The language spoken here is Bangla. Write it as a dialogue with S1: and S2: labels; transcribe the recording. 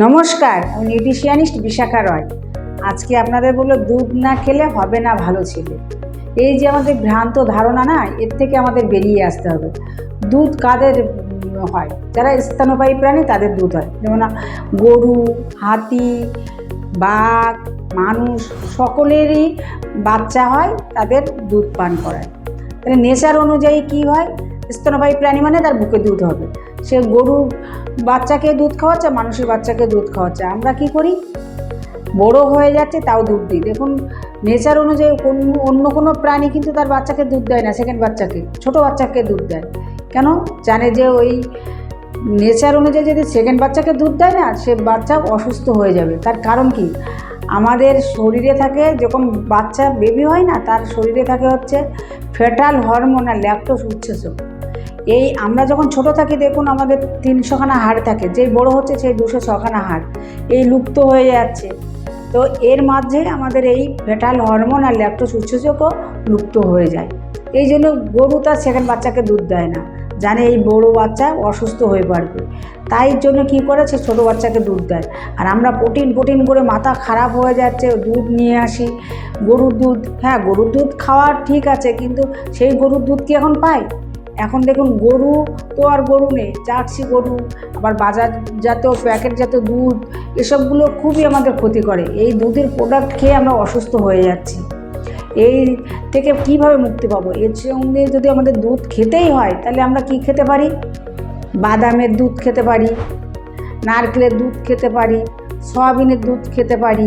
S1: নমস্কার, আমি নিউট্রিশিয়ানিস্ট বিশাখা রয়। আজকে আপনাদের বললো দুধ না খেলে হবে না ভালো ছেলে। এই যে আমাদের ভ্রান্ত ধারণা না, এর থেকে আমাদের বেরিয়ে আসতে হবে। দুধ কাদের হয়? যারা স্তন্যপায়ী প্রাণী তাদের দুধ হয়। যেমন গরু, হাতি, বাঘ, মানুষ সকলেরই বাচ্চা হয়, তাদের দুধ পান করায়। তাহলে নেচার অনুযায়ী কি হয়? স্তন্যপায়ী প্রাণী মানে তার বুকে দুধ হবে। সে গরু বাচ্চাকে দুধ খাওয়াচ্ছে, মানুষের বাচ্চাকে দুধ খাওয়াচ্ছে। আমরা কি করি? বড় হয়ে যাচ্ছে তাও দুধ দিই। দেখুন, নেচার অনুযায়ী অন্য কোনো প্রাণী কিন্তু তার বাচ্চাকে দুধ দেয় না, সেকেন্ড বাচ্চাকে, ছোটো বাচ্চাকে দুধ দেয়। কেন? জানে যে ওই নেচার অনুযায়ী যদি সেকেন্ড বাচ্চাকে দুধ দেয় না, সে বাচ্চা অসুস্থ হয়ে যাবে। তার কারণ কি? আমাদের শরীরে থাকে, যখন বাচ্চা বেবি হয় না, তার শরীরে থাকে হচ্ছে ফেটাল হরমোন আর ল্যাকটোজ উৎসেচক। এই আমরা যখন ছোট থাকি, দেখুন আমাদের 300খানা হাড় থাকে, যেই বড় হচ্ছে সেই 206খানা হাড় এই লুপ্ত হয়ে যাচ্ছে। তো এর মাঝে আমাদের এই ফেটাল হরমোন আর ল্যাকটোজ উৎসেচকও লুপ্ত হয়ে যায়। এই জন্য গরু তার সেকেন্ড বাচ্চাকে দুধ দেয় না, জানে এই বড় বাচ্চা অসুস্থ হয়ে পড়বে। তাই জন্য কী করে, সে ছোটো বাচ্চাকে দুধ দেয়। আর আমরা প্রোটিন করে মাথা খারাপ হয়ে যাচ্ছে, দুধ নিয়ে আসি গরুর দুধ। হ্যাঁ, গরুর দুধ খাওয়া ঠিক আছে, কিন্তু সেই গরুর দুধ কি এখন পাই? এখন দেখুন, গরু তো আর গরু নেই, জার্সি গরু, আবার বাজারজাত প্যাকেটজাত দুধ, এসবগুলো খুবই আমাদের ক্ষতি করে। এই দুধের প্রোডাক্ট খেয়ে আমরা অসুস্থ হয়ে যাচ্ছি। এই থেকে কীভাবে মুক্তি পাবো? এর সঙ্গে যদি আমাদের দুধ খেতেই হয়, তাহলে আমরা কি খেতে পারি? বাদামের দুধ খেতে পারি, নারকেলের দুধ খেতে পারি, সয়াবিনের দুধ খেতে পারি।